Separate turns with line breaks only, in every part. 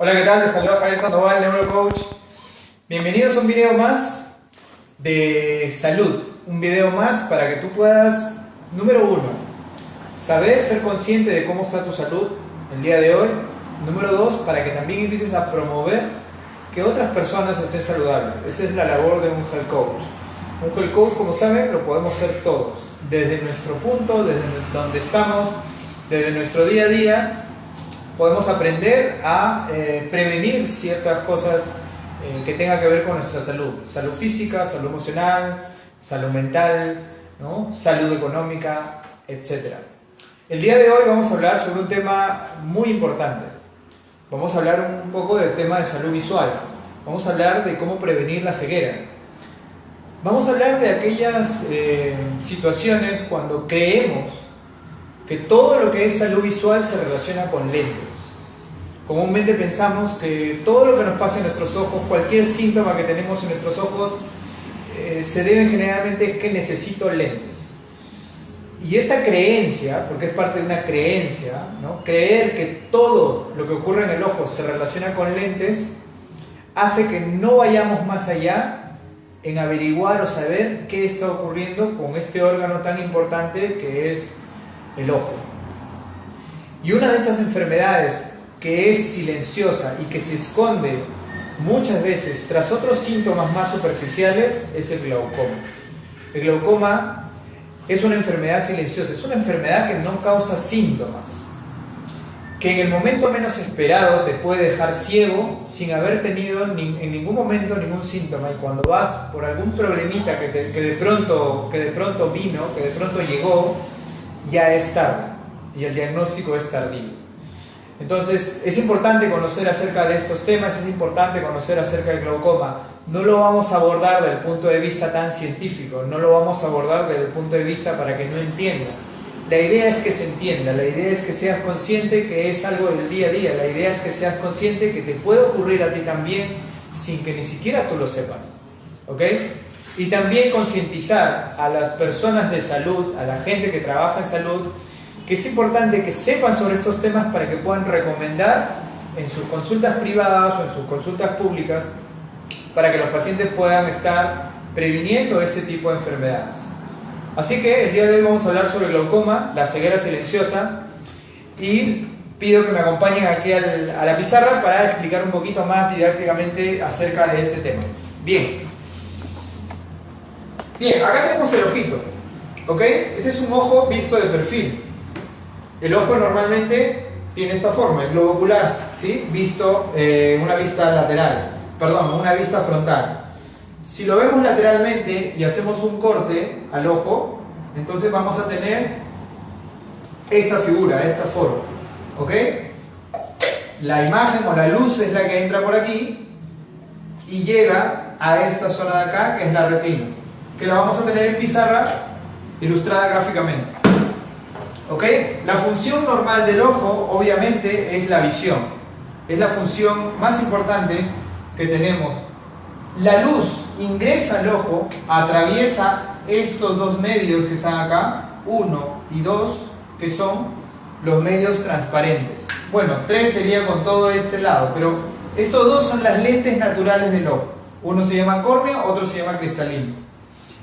Hola, ¿qué tal? Les saluda Javier Sandoval, Neurocoach. Bienvenidos a un video más de salud. Un video más para que tú puedas, número uno, saber, ser consciente de cómo está tu salud el día de hoy. Número dos, para que también empieces a promover que otras personas estén saludables. Esa es la labor de un health coach. Un health coach, como saben, lo podemos ser todos. Desde nuestro punto, desde donde estamos, desde nuestro día a día, podemos aprender a prevenir ciertas cosas que tengan que ver con nuestra salud. Salud física, salud emocional, salud mental, ¿no? Salud económica, etc. El día de hoy vamos a hablar sobre un tema muy importante. Vamos a hablar un poco del tema de salud visual. Vamos a hablar de cómo prevenir la ceguera. Vamos a hablar de aquellas situaciones cuando creemos que todo lo que es salud visual se relaciona con lentes. Comúnmente pensamos que todo lo que nos pasa en nuestros ojos, cualquier síntoma que tenemos en nuestros ojos, se debe generalmente es que necesito lentes. Y esta creencia, porque es parte de una creencia, ¿no? Creer que todo lo que ocurre en el ojo se relaciona con lentes, hace que no vayamos más allá en averiguar o saber qué está ocurriendo con este órgano tan importante que es el ojo. Y una de estas enfermedades que es silenciosa y que se esconde muchas veces tras otros síntomas más superficiales es el glaucoma. El glaucoma es una enfermedad silenciosa, es una enfermedad que no causa síntomas, que en el momento menos esperado te puede dejar ciego sin haber tenido en ningún momento ningún síntoma, y cuando vas por algún problemita que de pronto vino, que de pronto llegó, ya es tarde y el diagnóstico es tardío. Entonces es importante conocer acerca de estos temas, es importante conocer acerca del glaucoma. No lo vamos a abordar desde el punto de vista tan científico, no lo vamos a abordar desde el punto de vista para que no entienda. La idea es que se entienda, la idea es que seas consciente que es algo del día a día, la idea es que seas consciente que te puede ocurrir a ti también sin que ni siquiera tú lo sepas, ¿ok? Y también concientizar a las personas de salud, a la gente que trabaja en salud, que es importante que sepan sobre estos temas para que puedan recomendar en sus consultas privadas o en sus consultas públicas para que los pacientes puedan estar previniendo este tipo de enfermedades. Así que el día de hoy vamos a hablar sobre glaucoma, la ceguera silenciosa, y pido que me acompañen aquí a la pizarra para explicar un poquito más didácticamente acerca de este tema. Bien, acá tenemos el ojito, ¿ok? Este es un ojo visto de perfil. El ojo normalmente tiene esta forma, el globo ocular, ¿sí? Visto una vista lateral, perdón, una vista frontal. Si lo vemos lateralmente y hacemos un corte al ojo, entonces vamos a tener esta figura, esta forma, ¿ok? La imagen o la luz es la que entra por aquí y llega a esta zona de acá, que es la retina, que la vamos a tener en pizarra ilustrada gráficamente, ¿ok? La función normal del ojo, obviamente, es la visión. Es la función más importante que tenemos. La luz ingresa al ojo, atraviesa estos dos medios que están acá, 1 y 2, que son los medios transparentes. Bueno, 3 sería con todo este lado, pero estos dos son las lentes naturales del ojo. Uno se llama córnea, otro se llama cristalino.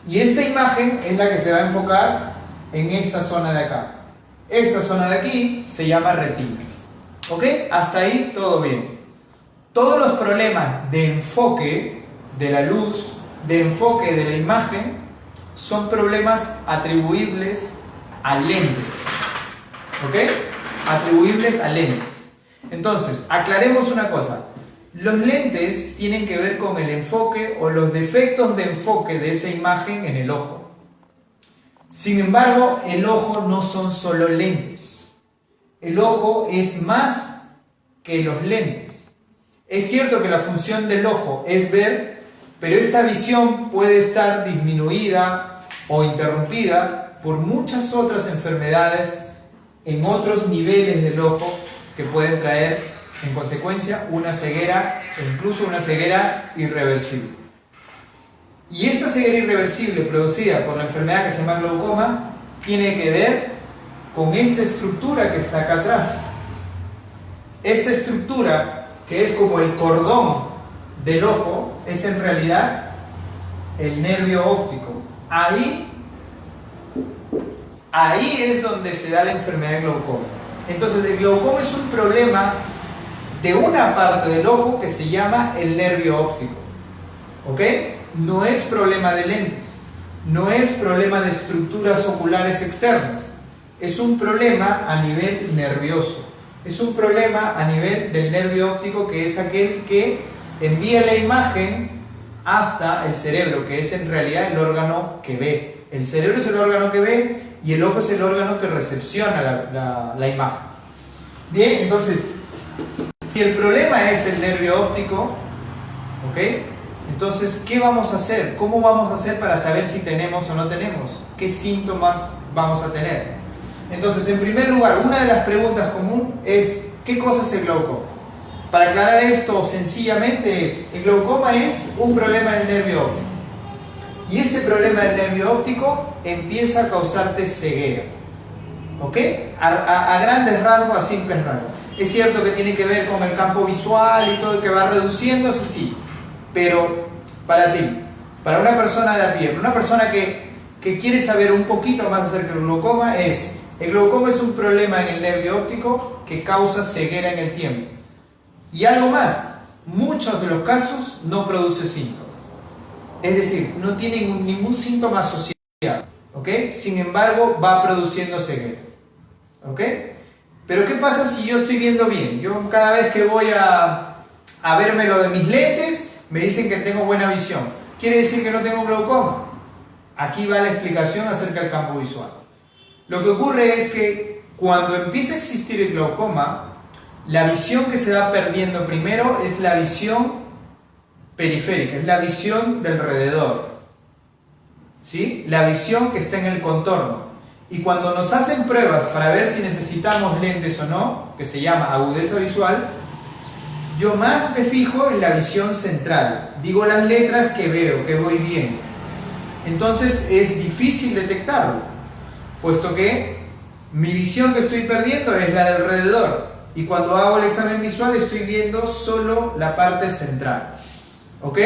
Y esta imagen es la que se va a enfocar en esta zona de acá. Esta zona de aquí se llama retina. ¿Ok? Hasta ahí todo bien. Todos los problemas de enfoque de la luz, de enfoque de la imagen, son problemas atribuibles a lentes. ¿Ok? Atribuibles a lentes. Entonces, aclaremos una cosa. Los lentes tienen que ver con el enfoque o los defectos de enfoque de esa imagen en el ojo. Sin embargo, el ojo no son solo lentes. El ojo es más que los lentes. Es cierto que la función del ojo es ver, pero esta visión puede estar disminuida o interrumpida por muchas otras enfermedades en otros niveles del ojo que pueden traer en consecuencia una ceguera e incluso una ceguera irreversible. Y esta ceguera irreversible producida por la enfermedad que se llama glaucoma tiene que ver con esta estructura que está acá atrás. Esta estructura que es como el cordón del ojo, es en realidad el nervio óptico. Ahí es donde se da la enfermedad de glaucoma. Entonces el glaucoma es un problema de una parte del ojo que se llama el nervio óptico. ¿Ok? No es problema de lentes, no es problema de estructuras oculares externas, es un problema a nivel nervioso, es un problema a nivel del nervio óptico, que es aquel que envía la imagen hasta el cerebro, que es en realidad el órgano que ve. El cerebro es el órgano que ve y el ojo es el órgano que recepciona la imagen. Bien, entonces, si el problema es el nervio óptico, ¿ok? Entonces, ¿qué vamos a hacer? ¿Cómo vamos a hacer para saber si tenemos o no tenemos? ¿Qué síntomas vamos a tener? Entonces, en primer lugar, una de las preguntas comunes es ¿qué cosa es el glaucoma? Para aclarar esto sencillamente el glaucoma es un problema del nervio óptico. Y este problema del nervio óptico empieza a causarte ceguera. ¿Ok? A grandes rasgos, a simples rasgos. Es cierto que tiene que ver con el campo visual y todo, que va reduciéndose, sí. Pero para ti, para una persona de a pie, para una persona que quiere saber un poquito más acerca del glaucoma, el glaucoma es un problema en el nervio óptico que causa ceguera en el tiempo. Y algo más, muchos de los casos no produce síntomas. Es decir, no tienen ningún síntoma asociado, ¿ok? Sin embargo, va produciendo ceguera, ¿ok? Pero ¿qué pasa si yo estoy viendo bien? Yo cada vez que voy a verme lo de mis lentes, me dicen que tengo buena visión. ¿Quiere decir que no tengo glaucoma? Aquí va la explicación acerca del campo visual. Lo que ocurre es que cuando empieza a existir el glaucoma, la visión que se va perdiendo primero es la visión periférica, es la visión del alrededor, ¿sí? La visión que está en el contorno. Y cuando nos hacen pruebas para ver si necesitamos lentes o no, que se llama agudeza visual, yo más me fijo en la visión central. Digo las letras que veo, que voy viendo. Entonces es difícil detectarlo, puesto que mi visión que estoy perdiendo es la del alrededor. Y cuando hago el examen visual estoy viendo solo la parte central. ¿Ok?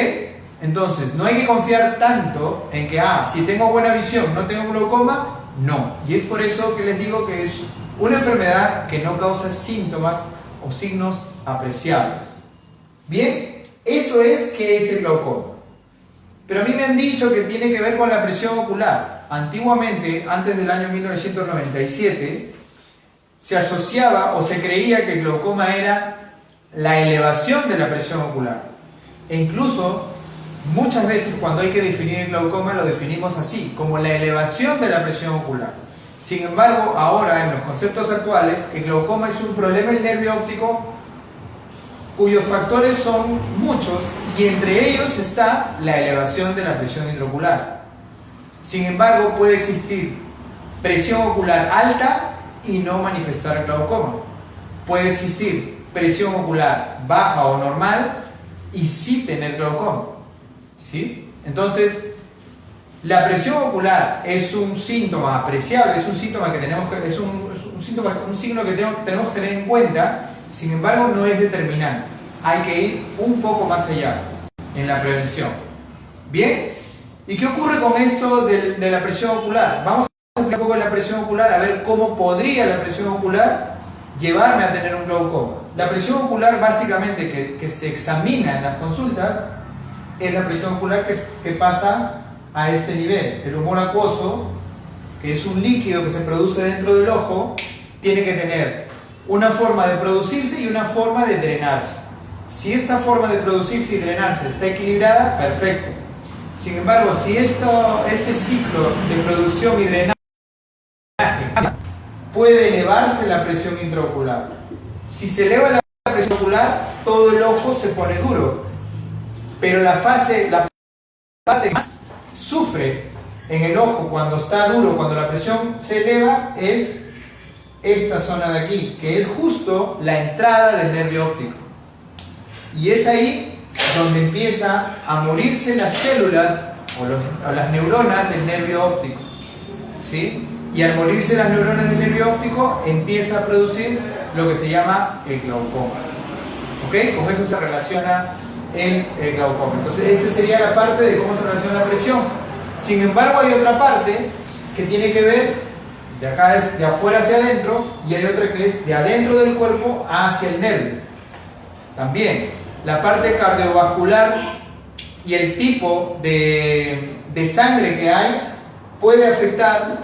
Entonces, no hay que confiar tanto en que, si tengo buena visión, no tengo glaucoma. No. Y es por eso que les digo que es una enfermedad que no causa síntomas o signos apreciables. Bien, eso es que es el glaucoma. Pero a mí me han dicho que tiene que ver con la presión ocular. Antiguamente, antes del año 1997, se asociaba o se creía que el glaucoma era la elevación de la presión ocular. E incluso, muchas veces cuando hay que definir el glaucoma lo definimos así, como la elevación de la presión ocular. Sin embargo, ahora en los conceptos actuales, el glaucoma es un problema del nervio óptico cuyos factores son muchos y entre ellos está la elevación de la presión intraocular. Sin embargo, puede existir presión ocular alta y no manifestar glaucoma. Puede existir presión ocular baja o normal y sí tener glaucoma, ¿sí? Entonces, la presión ocular es un síntoma apreciable, es un síntoma que tenemos que, es un signo que tenemos que tener en cuenta. Sin embargo, no es determinante. Hay que ir un poco más allá en la prevención. ¿Bien? ¿Y qué ocurre con esto de la presión ocular? Vamos a explicar un poco de la presión ocular, a ver cómo podría la presión ocular llevarme a tener un glaucoma. La presión ocular, básicamente, que se examina en las consultas, es la presión ocular que pasa a este nivel. El humor acuoso, que es un líquido que se produce dentro del ojo, tiene que tener una forma de producirse y una forma de drenarse. Si esta forma de producirse y drenarse está equilibrada, perfecto. Sin embargo, si este ciclo de producción y drenaje puede elevarse la presión intraocular. Si se eleva la presión ocular, todo el ojo se pone duro. Pero la parte que más sufre en el ojo cuando está duro, cuando la presión se eleva, es esta zona de aquí, que es justo la entrada del nervio óptico. Y es ahí donde empieza a morirse las células o las neuronas del nervio óptico, ¿sí? Y al morirse las neuronas del nervio óptico empieza a producir lo que se llama el glaucoma. ¿Ok? Con eso se relaciona el glaucoma. Entonces, esta sería la parte de cómo se relaciona la presión. Sin embargo, hay otra parte que tiene que ver, de acá es de afuera hacia adentro, y hay otra que es de adentro del cuerpo hacia el nervio. También, la parte cardiovascular y el tipo de sangre que hay puede afectar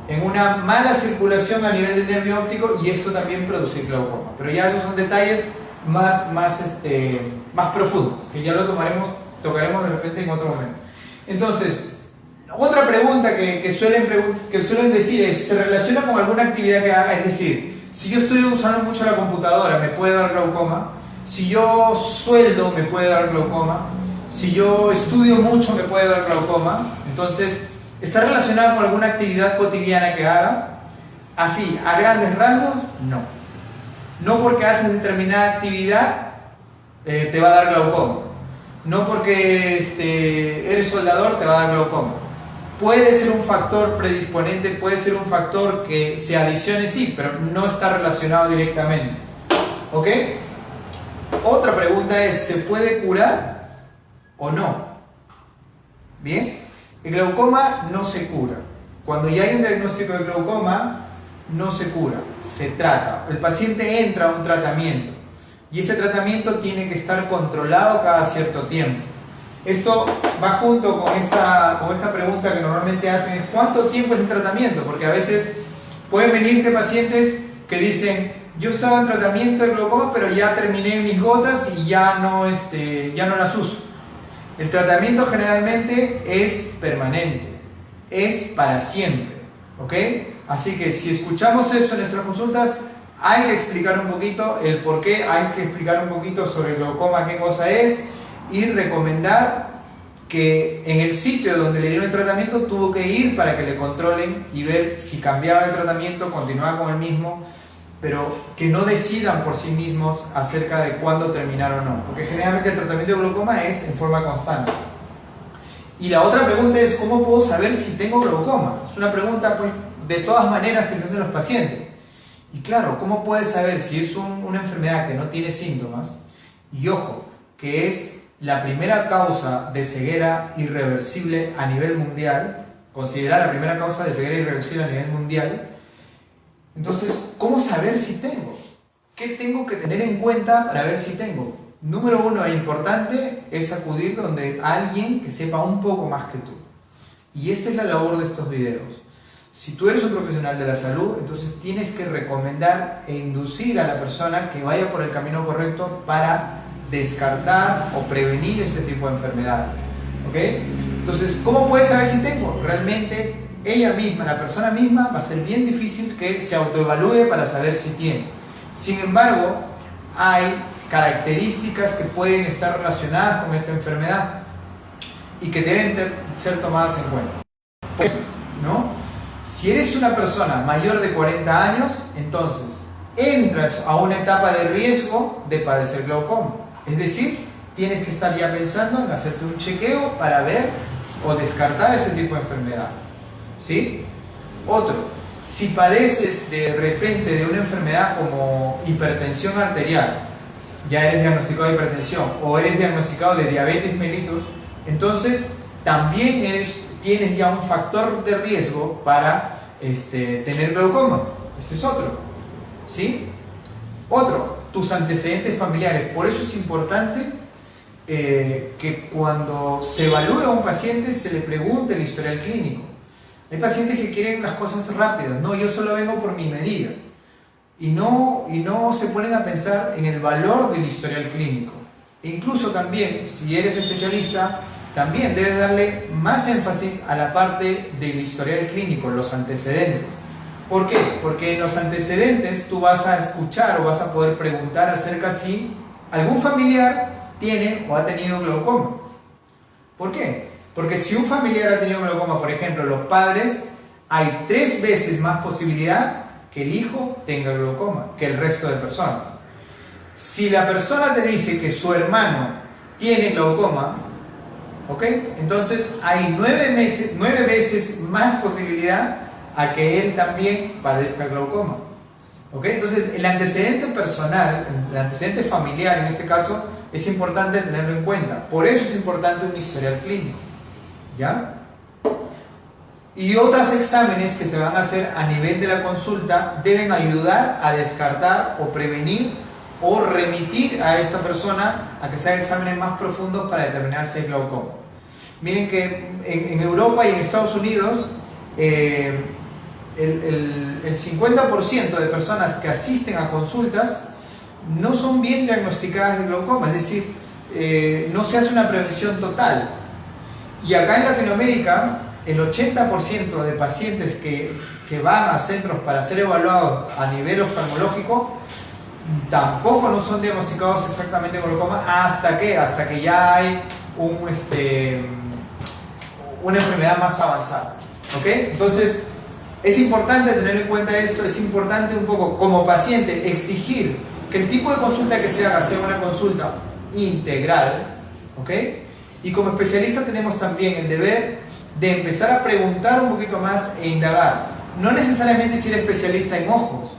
en una mala circulación a nivel del nervio óptico, y esto también produce glaucoma. Pero ya esos son detalles más profundos, que ya lo tocaremos de repente en otro momento. Entonces, otra pregunta que suelen decir es, ¿se relaciona con alguna actividad que haga? Es decir, si yo estoy usando mucho la computadora, ¿me puede dar glaucoma? Si yo sueldo, ¿me puede dar glaucoma? Si yo estudio mucho, ¿me puede dar glaucoma? Entonces, ¿está relacionado con alguna actividad cotidiana que haga? Así, a grandes rasgos, no. No porque haces determinada actividad te va a dar glaucoma. No porque eres soldador te va a dar glaucoma. Puede ser un factor predisponente, puede ser un factor que se adicione, sí, pero no está relacionado directamente. ¿Ok? Otra pregunta es, ¿se puede curar o no? ¿Bien? El glaucoma no se cura. Cuando ya hay un diagnóstico de glaucoma, no se cura, se trata. El paciente entra a un tratamiento y ese tratamiento tiene que estar controlado cada cierto tiempo. Esto va junto con esta pregunta que normalmente hacen, ¿cuánto tiempo es el tratamiento? Porque a veces pueden venirte pacientes que dicen, yo estaba en tratamiento de glaucoma, pero ya terminé mis gotas y ya no las uso. El tratamiento generalmente es permanente, es para siempre, ¿ok? Así que si escuchamos esto en nuestras consultas, hay que explicar un poquito el por qué, hay que explicar un poquito sobre el glaucoma, qué cosa es, y recomendar que en el sitio donde le dieron el tratamiento tuvo que ir para que le controlen y ver si cambiaba el tratamiento, continuaba con el mismo, pero que no decidan por sí mismos acerca de cuándo terminar o no, porque generalmente el tratamiento de glaucoma es en forma constante. Y la otra pregunta es, ¿cómo puedo saber si tengo glaucoma? Es una pregunta, pues, de todas maneras que se hacen los pacientes. Y claro, ¿cómo puedes saber si es una enfermedad que no tiene síntomas? Y ojo, que es la primera causa de ceguera irreversible a nivel mundial, considerada la primera causa de ceguera irreversible a nivel mundial. Entonces, ¿cómo saber si tengo? ¿Qué tengo que tener en cuenta para ver si tengo? Número uno, importante, es acudir donde alguien que sepa un poco más que tú. Y esta es la labor de estos videos. Si tú eres un profesional de la salud, entonces tienes que recomendar e inducir a la persona que vaya por el camino correcto para descartar o prevenir ese tipo de enfermedades. ¿Ok? Entonces, ¿cómo puedes saber si tengo? Realmente, ella misma, la persona misma, va a ser bien difícil que se autoevalúe para saber si tiene. Sin embargo, hay características que pueden estar relacionadas con esta enfermedad y que deben ser tomadas en cuenta, ¿no? Si eres una persona mayor de 40 años, entonces entras a una etapa de riesgo de padecer glaucoma. Es decir, tienes que estar ya pensando en hacerte un chequeo para ver o descartar ese tipo de enfermedad. ¿Sí? Otro, si padeces de repente de una enfermedad como hipertensión arterial, ya eres diagnosticado de hipertensión o eres diagnosticado de diabetes mellitus, entonces también tienes ya un factor de riesgo para tener glaucoma. Este es otro. ¿Sí? Otro, tus antecedentes familiares. Por eso es importante que cuando se evalúe a un paciente se le pregunte el historial clínico. Hay pacientes que quieren las cosas rápidas. No, yo solo vengo por mi medida. Y no se ponen a pensar en el valor del historial clínico. E incluso también, si eres especialista, también debes darle más énfasis a la parte del historial clínico, los antecedentes. ¿Por qué? Porque en los antecedentes tú vas a escuchar o vas a poder preguntar acerca si algún familiar tiene o ha tenido glaucoma. ¿Por qué? Porque si un familiar ha tenido glaucoma, por ejemplo, los padres, hay 3 veces más posibilidad que el hijo tenga glaucoma que el resto de personas. Si la persona te dice que su hermano tiene glaucoma, ¿ok? Entonces hay 9 veces más posibilidad a que él también padezca glaucoma. ¿Ok? Entonces, el antecedente personal, el antecedente familiar en este caso, es importante tenerlo en cuenta. Por eso es importante un historial clínico. ¿Ya? Y otros exámenes que se van a hacer a nivel de la consulta deben ayudar a descartar o prevenir o remitir a esta persona a que se hagan exámenes más profundos para determinar si hay glaucoma. Miren que en Europa y en Estados Unidos el 50% de personas que asisten a consultas no son bien diagnosticadas de glaucoma, es decir, no se hace una prevención total. Y acá en Latinoamérica, el 80% de pacientes que van a centros para ser evaluados a nivel oftalmológico tampoco no son diagnosticados exactamente con glaucoma hasta que ya hay una enfermedad más avanzada. ¿Ok? Entonces, es importante tener en cuenta esto, es importante un poco como paciente exigir que el tipo de consulta que se haga sea una consulta integral. ¿Ok? Y como especialista tenemos también el deber de empezar a preguntar un poquito más e indagar. No necesariamente ser especialista en ojos,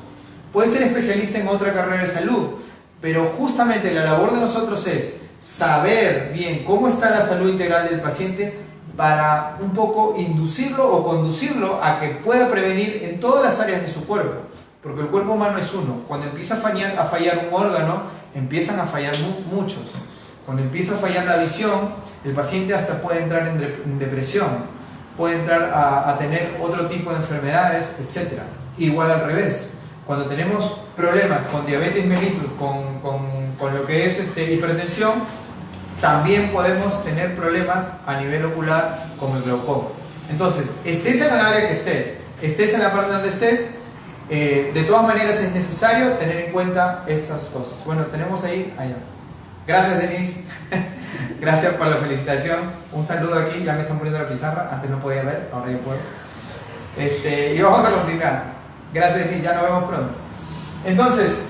puede ser especialista en otra carrera de salud, pero justamente la labor de nosotros es saber bien cómo está la salud integral del paciente para un poco inducirlo o conducirlo a que pueda prevenir en todas las áreas de su cuerpo, porque el cuerpo humano es uno. Cuando empieza a fallar un órgano, empiezan a fallar muchos. Cuando empieza a fallar la visión, el paciente hasta puede entrar en depresión, puede entrar a tener otro tipo de enfermedades, etc. Igual al revés, cuando tenemos problemas con diabetes mellitus, con lo que es hipertensión, también podemos tener problemas a nivel ocular como el glaucoma. Entonces, estés en el área que estés en la parte donde estés, de todas maneras es necesario tener en cuenta estas cosas. Bueno, tenemos allá. Gracias, Denise. Gracias por la felicitación. Un saludo aquí, ya me están poniendo la pizarra. Antes no podía ver, ahora ya puedo. Y vamos a continuar. Gracias, Denise, ya nos vemos pronto. Entonces,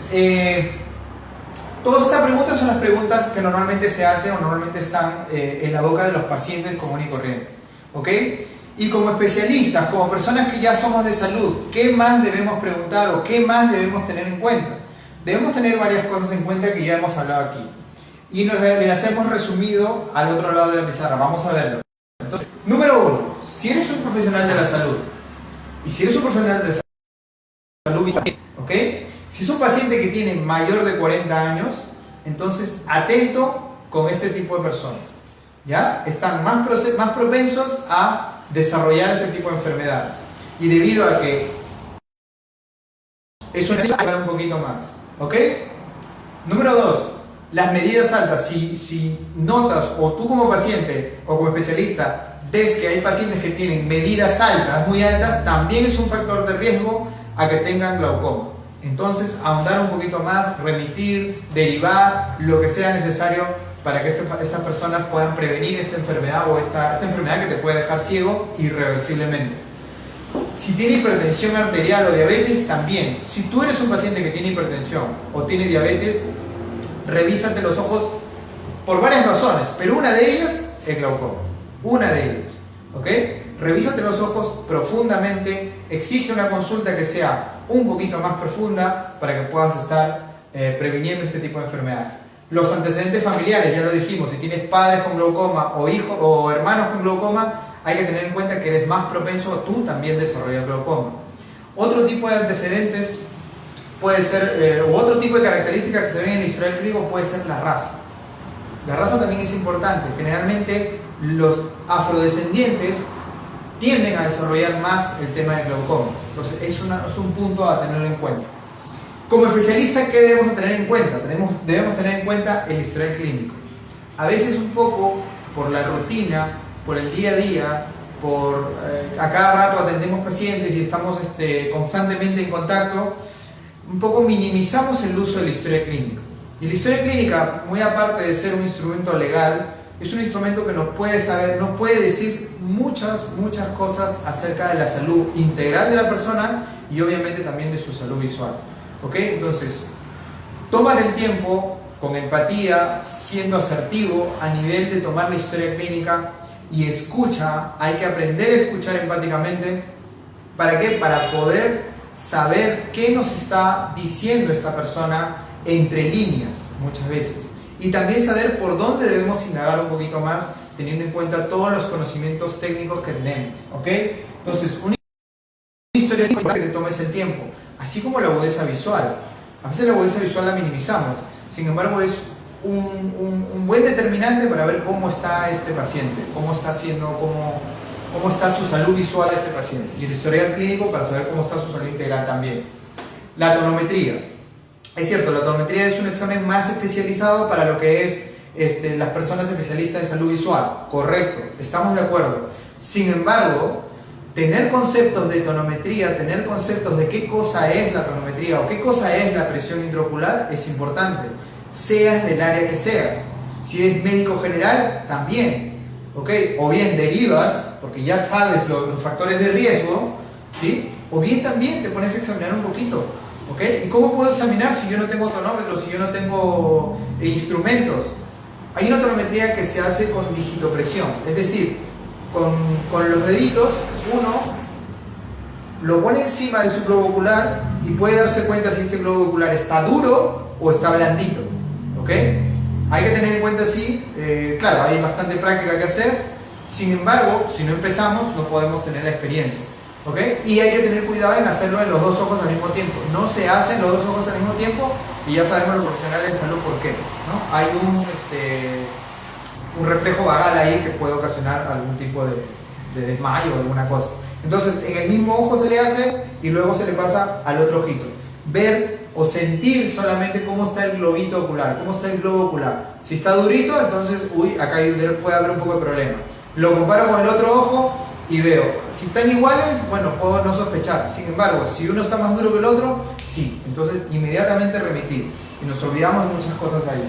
todas estas preguntas son las preguntas que normalmente se hacen o normalmente están en la boca de los pacientes común y corriente. ¿Ok? Y como especialistas, como personas que ya somos de salud, ¿qué más debemos preguntar o qué más debemos tener en cuenta? Debemos tener varias cosas en cuenta que ya hemos hablado aquí. Y las hemos resumido al otro lado de la pizarra. Vamos a verlo. Entonces, número 1, si eres un profesional de la salud, y si eres un profesional de la salud, ¿ok? Si es un paciente que tiene mayor de 40 años, entonces atento con este tipo de personas. ¿Ya? Están más propensos a desarrollar ese tipo de enfermedades. Y debido a que es un poquito más. ¿Ok? Número 2. Las medidas altas. Si notas, o tú como paciente o como especialista ves que hay pacientes que tienen medidas altas, muy altas, también es un factor de riesgo a que tengan glaucoma. Entonces, ahondar un poquito más, remitir, derivar, lo que sea necesario para que estas personas puedan prevenir esta enfermedad o esta enfermedad que te puede dejar ciego irreversiblemente. Si tiene hipertensión arterial o diabetes, también. Si tú eres un paciente que tiene hipertensión o tiene diabetes, revísate los ojos por varias razones, pero una de ellas es glaucoma. Una de ellas. ¿Ok? Revísate los ojos profundamente, exige una consulta que sea un poquito más profunda para que puedas estar previniendo este tipo de enfermedades. Los antecedentes familiares, ya lo dijimos, si tienes padres con glaucoma o hijos o hermanos con glaucoma, hay que tener en cuenta que eres más propenso a tú también desarrollar glaucoma. Otro tipo de antecedentes puede ser, o otro tipo de características que se ven en el historial clínico puede ser la raza. La raza también es importante. Generalmente los afrodescendientes tienden a desarrollar más el tema del glaucoma. Entonces es un punto a tener en cuenta. Como especialista, ¿qué debemos tener en cuenta? Debemos tener en cuenta el historial clínico. A veces un poco por la rutina, por el día a día, a cada rato atendemos pacientes y estamos constantemente en contacto, un poco minimizamos el uso de la historia clínica. Y la historia clínica, muy aparte de ser un instrumento legal, es un instrumento que nos puede decir muchas cosas acerca de la salud integral de la persona y obviamente también de su salud visual. ¿Ok? Entonces, tómate el tiempo con empatía, siendo asertivo a nivel de tomar la historia clínica y escucha. Hay que aprender a escuchar empáticamente. ¿Para qué? Para poder saber qué nos está diciendo esta persona entre líneas muchas veces. Y también saber por dónde debemos indagar un poquito más, teniendo en cuenta todos los conocimientos técnicos que tenemos. ¿Ok? Entonces, una historia que te tomes el tiempo, así como la agudeza visual. A veces la agudeza visual la minimizamos, sin embargo es un buen determinante para ver cómo está este paciente, cómo está haciendo, cómo está su salud visual de este paciente. Y el historial clínico para saber cómo está su salud integral también. La tonometría. Es cierto, la tonometría es un examen más especializado para lo que es las personas especialistas en salud visual. Correcto, estamos de acuerdo. Sin embargo, tener conceptos de tonometría, tener conceptos de qué cosa es la tonometría o qué cosa es la presión intraocular es importante, seas del área que seas. Si eres médico general, también, ¿ok? O bien derivas, porque ya sabes los factores de riesgo, ¿sí? O bien también te pones a examinar un poquito, ¿ok? ¿Y cómo puedo examinar si yo no tengo tonómetros, si yo no tengo instrumentos? Hay una tonometría que se hace con digitopresión, es decir, con los deditos uno lo pone encima de su globo ocular y puede darse cuenta si este globo ocular está duro o está blandito, ¿ok? Hay que tener en cuenta claro, hay bastante práctica que hacer, sin embargo, si no empezamos no podemos tener la experiencia, ¿ok? Y hay que tener cuidado en hacerlo en los dos ojos al mismo tiempo. No se hace en los dos ojos al mismo tiempo y ya sabemos los profesionales de salud por qué, ¿no? Hay un reflejo vagal ahí que puede ocasionar algún tipo de desmayo o alguna cosa. Entonces, en el mismo ojo se le hace y luego se le pasa al otro ojito. Ver o sentir solamente cómo está el globito ocular, cómo está el globo ocular. Si está durito, entonces, acá puede haber un poco de problema. Lo comparo con el otro ojo y veo, si están iguales, bueno, puedo no sospechar. Sin embargo, si uno está más duro que el otro, sí. Entonces, inmediatamente remitir. Y nos olvidamos de muchas cosas ahí.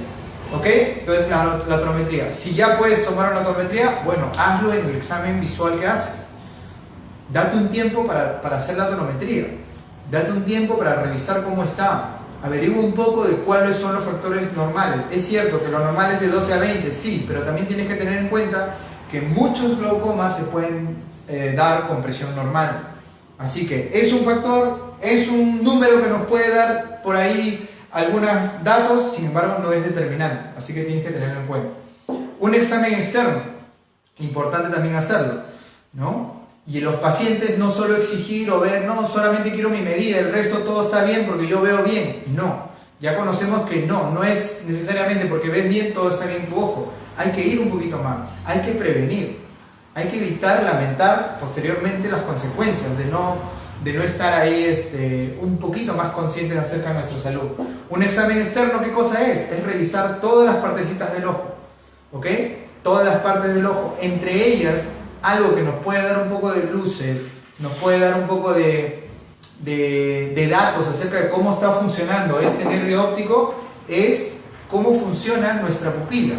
¿Ok? Entonces la tonometría. Si ya puedes tomar una tonometría, bueno, hazlo en el examen visual que haces. Date un tiempo para hacer la tonometría. Date un tiempo para revisar cómo está. Averigua un poco de cuáles son los factores normales. Es cierto que lo normal es de 12 a 20, sí, pero también tienes que tener en cuenta que muchos glaucomas se pueden dar con presión normal. Así que es un factor, es un número que nos puede dar por ahí algunos datos, sin embargo no es determinante, así que tienes que tenerlo en cuenta. Un examen externo, importante también hacerlo, ¿no? Y en los pacientes no solo exigir o ver, no, solamente quiero mi medida, el resto todo está bien porque yo veo bien. No, ya conocemos que no es necesariamente porque ves bien todo está bien en tu ojo. Hay que ir un poquito más, hay que prevenir, hay que evitar lamentar posteriormente las consecuencias de no estar ahí un poquito más conscientes acerca de nuestra salud. Un examen externo, ¿qué cosa es? Es revisar todas las partecitas del ojo, ¿ok? Todas las partes del ojo, entre ellas algo que nos puede dar un poco de luces, nos puede dar un poco de datos acerca de cómo está funcionando este nervio óptico, es cómo funciona nuestra pupila.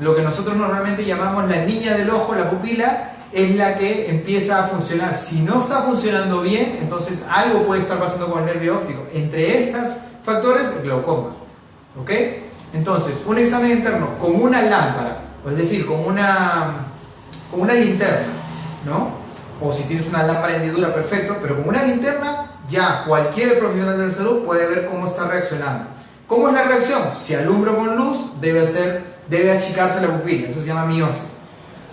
Lo que nosotros normalmente llamamos la niña del ojo, la pupila, es la que empieza a funcionar. Si no está funcionando bien, entonces algo puede estar pasando con el nervio óptico. Entre estos factores, el glaucoma. ¿Ok? Entonces, un examen interno con una lámpara, es decir, con una linterna, ¿no? O si tienes una lámpara de hendidura, perfecto, pero con una linterna, ya cualquier profesional de la salud puede ver cómo está reaccionando. ¿Cómo es la reacción? Si alumbro con luz, debe achicarse la pupila, eso se llama miosis,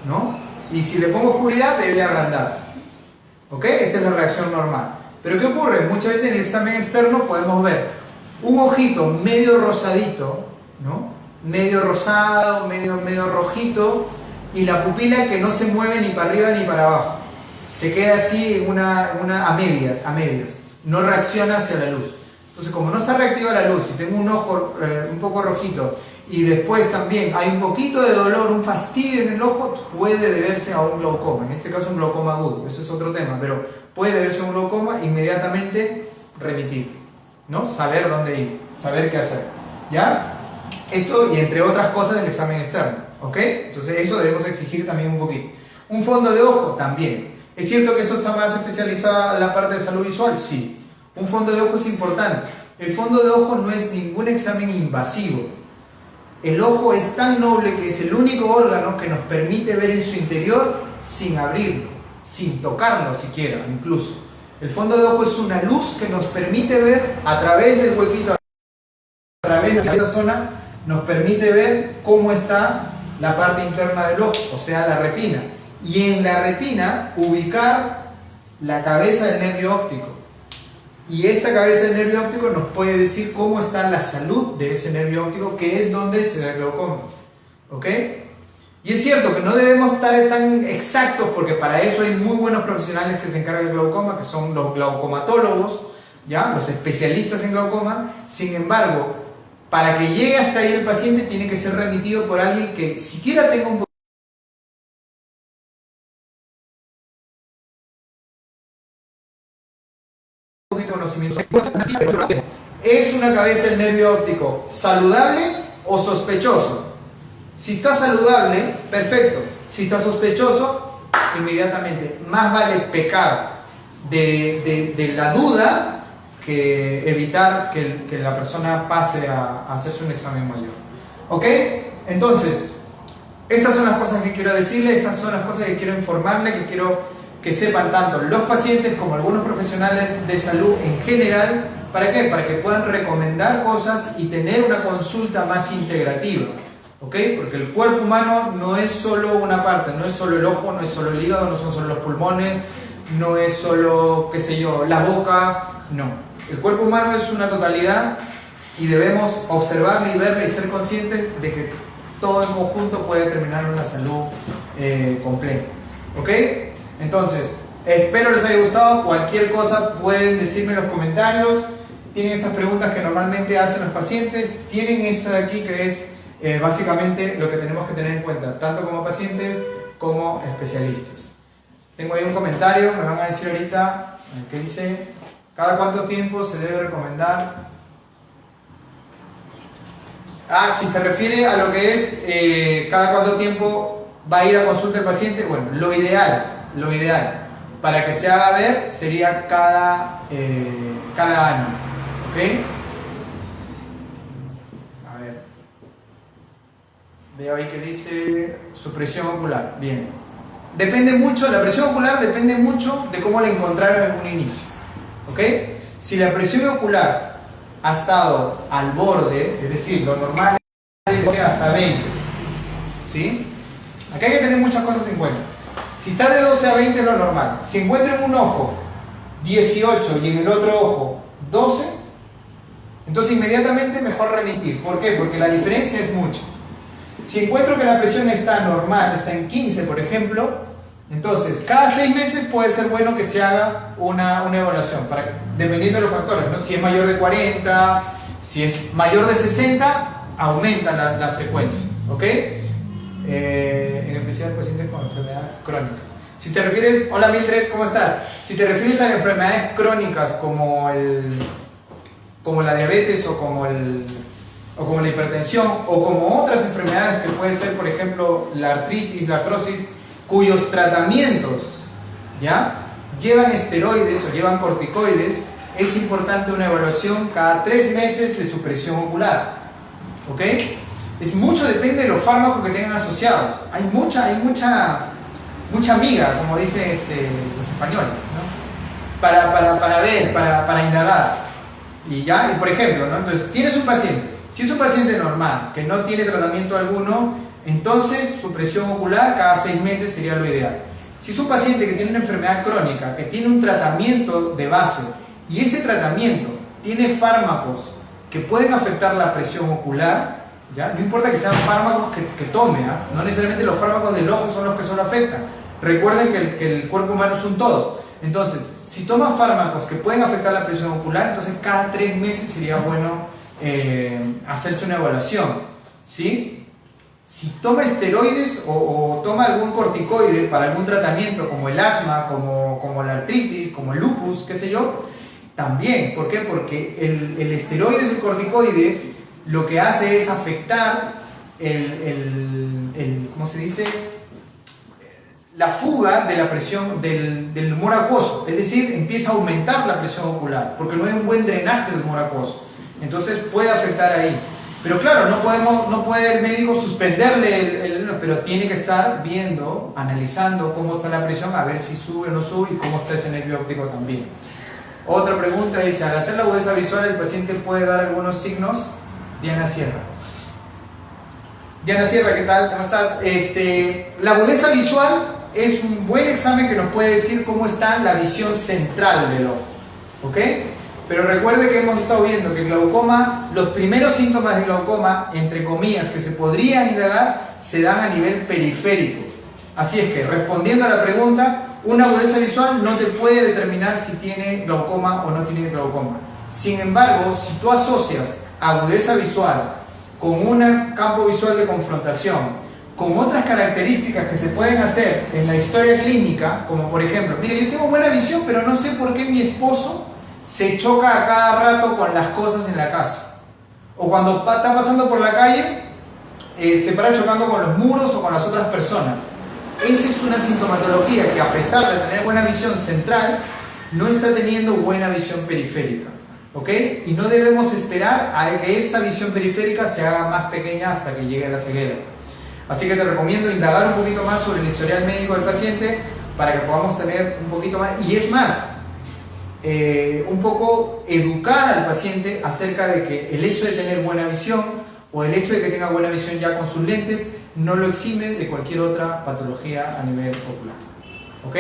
¿no? Y si le pongo oscuridad, debe agrandarse. ¿Ok? Esta es la reacción normal. Pero ¿qué ocurre? Muchas veces en el examen externo podemos ver un ojito medio rosadito, ¿no? Medio rosado, medio rojito, y la pupila que no se mueve ni para arriba ni para abajo. Se queda así a medias. No reacciona hacia la luz. Entonces, como no está reactiva la luz y tengo un ojo un poco rojito y después también hay un poquito de dolor, un fastidio en el ojo, puede deberse a un glaucoma, en este caso un glaucoma agudo, eso es otro tema, pero puede deberse a un glaucoma, inmediatamente remitir, ¿no? Saber dónde ir, saber qué hacer, ¿ya? Esto y entre otras cosas del examen externo, ¿ok? Entonces eso debemos exigir también un poquito. Un fondo de ojo también. ¿Es cierto que eso está más especializado en la parte de salud visual? Sí. Un fondo de ojo es importante. El fondo de ojo no es ningún examen invasivo. El ojo es tan noble que es el único órgano que nos permite ver en su interior sin abrirlo, sin tocarlo siquiera, incluso. El fondo de ojo es una luz que nos permite ver a través del huequito, a través de esta zona, nos permite ver cómo está la parte interna del ojo, o sea, la retina. Y en la retina ubicar la cabeza del nervio óptico. Y esta cabeza del nervio óptico nos puede decir cómo está la salud de ese nervio óptico, que es donde se da el glaucoma. ¿Ok? Y es cierto que no debemos estar tan exactos, porque para eso hay muy buenos profesionales que se encargan del glaucoma, que son los glaucomatólogos, ¿ya? Los especialistas en glaucoma. Sin embargo, para que llegue hasta ahí el paciente tiene que ser remitido por alguien que siquiera tenga un poquito de conocimiento. ¿Es una cabeza del nervio óptico saludable o sospechoso? Si está saludable, perfecto. Si está sospechoso, inmediatamente. Más vale pecar de la duda que evitar que la persona pase a hacerse un examen mayor. ¿Ok? Entonces, estas son las cosas que quiero decirle, estas son las cosas que quiero informarle, que quiero que sepan tanto los pacientes como algunos profesionales de salud en general. ¿Para qué? Para que puedan recomendar cosas y tener una consulta más integrativa. ¿Ok? Porque el cuerpo humano no es solo una parte, no es solo el ojo, no es solo el hígado, no son solo los pulmones, no es solo, qué sé yo, la boca, no. El cuerpo humano es una totalidad y debemos observarla y verla y ser conscientes de que todo en conjunto puede terminar en una salud completa. ¿Ok? Entonces, espero les haya gustado. Cualquier cosa pueden decirme en los comentarios. Tienen estas preguntas que normalmente hacen los pacientes. Tienen esta de aquí que es básicamente lo que tenemos que tener en cuenta, tanto como pacientes como especialistas. Tengo ahí un comentario, me van a decir ahorita, que dice, ¿cada cuánto tiempo se debe recomendar? Si se refiere a lo que es cada cuánto tiempo va a ir a consulta el paciente, bueno, lo ideal para que se haga ver sería cada año. ¿Ok? A ver. Veo ahí que dice su presión ocular. Bien. Depende mucho, la presión ocular depende mucho de cómo la encontraron en un inicio. ¿Ok? Si la presión ocular ha estado al borde, es decir, lo normal es hasta 20. ¿Sí? Aquí hay que tener muchas cosas en cuenta. Si está de 12 a 20 es lo normal. Si encuentro en un ojo 18 y en el otro ojo 12, entonces inmediatamente mejor remitir. ¿Por qué? Porque la diferencia es mucha. Si encuentro que la presión está normal, está en 15 por ejemplo, entonces cada 6 meses puede ser bueno que se haga una evaluación, dependiendo de los factores, ¿no? Si es mayor de 40, si es mayor de 60, aumenta la frecuencia. ¿Ok? En especial pacientes con enfermedad crónica. Si te refieres, hola Mildred, ¿cómo estás? Si te refieres a enfermedades crónicas como la diabetes o como la hipertensión o como otras enfermedades que puede ser, por ejemplo, la artritis, la artrosis, cuyos tratamientos ¿ya? Llevan esteroides o llevan corticoides, es importante una evaluación cada 3 meses de su presión ocular. ¿Ok? Mucho depende de los fármacos que tengan asociados. Hay mucha miga, como dicen los españoles, ¿no? para indagar. Y por ejemplo, ¿no? Entonces, tienes un paciente. Si es un paciente normal, que no tiene tratamiento alguno, entonces su presión ocular cada 6 meses sería lo ideal. Si es un paciente que tiene una enfermedad crónica, que tiene un tratamiento de base, y este tratamiento tiene fármacos que pueden afectar la presión ocular, ¿ya? No importa que sean fármacos que tome, ¿eh? No necesariamente los fármacos del ojo son los que solo afectan. Recuerden que el cuerpo humano es un todo. Entonces, si toma fármacos que pueden afectar la presión ocular, entonces cada 3 meses sería bueno hacerse una evaluación, ¿sí? Si toma esteroides o toma algún corticoide para algún tratamiento, como el asma, como la artritis, como el lupus, qué sé yo, también. ¿Por qué? Porque el esteroides y el corticoides lo que hace es afectar ¿cómo se dice? La fuga de la presión del humor acuoso, es decir, empieza a aumentar la presión ocular porque no hay un buen drenaje del humor acuoso, entonces puede afectar ahí. Pero claro, no puede el médico suspenderle, pero tiene que estar viendo, analizando cómo está la presión, a ver si sube o no sube y cómo está ese nervio óptico también. Otra pregunta dice, al hacer la agudeza visual el paciente puede dar algunos signos. Diana Sierra. Diana Sierra, ¿qué tal? ¿Cómo estás? La agudeza visual es un buen examen que nos puede decir cómo está la visión central del ojo. ¿Ok? Pero recuerde que hemos estado viendo que el glaucoma, los primeros síntomas de glaucoma, entre comillas, que se podrían indagar, se dan a nivel periférico. Así es que, respondiendo a la pregunta, una agudeza visual no te puede determinar si tiene glaucoma o no tiene glaucoma. Sin embargo, si tú asocias agudeza visual con un campo visual de confrontación, con otras características que se pueden hacer en la historia clínica, como por ejemplo, mire, yo tengo buena visión, pero no sé por qué mi esposo se choca a cada rato con las cosas en la casa. O cuando está pasando por la calle, se para chocando con los muros o con las otras personas. Esa es una sintomatología que, a pesar de tener buena visión central, no está teniendo buena visión periférica. ¿Ok? Y no debemos esperar a que esta visión periférica se haga más pequeña hasta que llegue a la ceguera. Así que te recomiendo indagar un poquito más sobre el historial médico del paciente para que podamos tener un poquito más, y es más, un poco educar al paciente acerca de que el hecho de tener buena visión o el hecho de que tenga buena visión ya con sus lentes no lo exime de cualquier otra patología a nivel ocular. ¿Ok?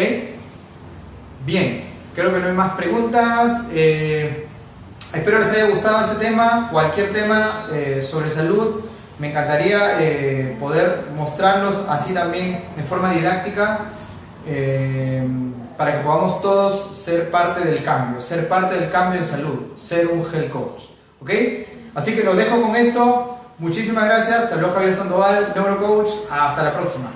Bien, creo que no hay más preguntas. Espero les haya gustado este tema. Cualquier tema sobre salud, me encantaría poder mostrarlos así también en forma didáctica, para que podamos todos ser parte del cambio en salud, ser un health coach. ¿Ok? Así que los dejo con esto. Muchísimas gracias. Te habló Javier Sandoval, Neurocoach. Hasta la próxima.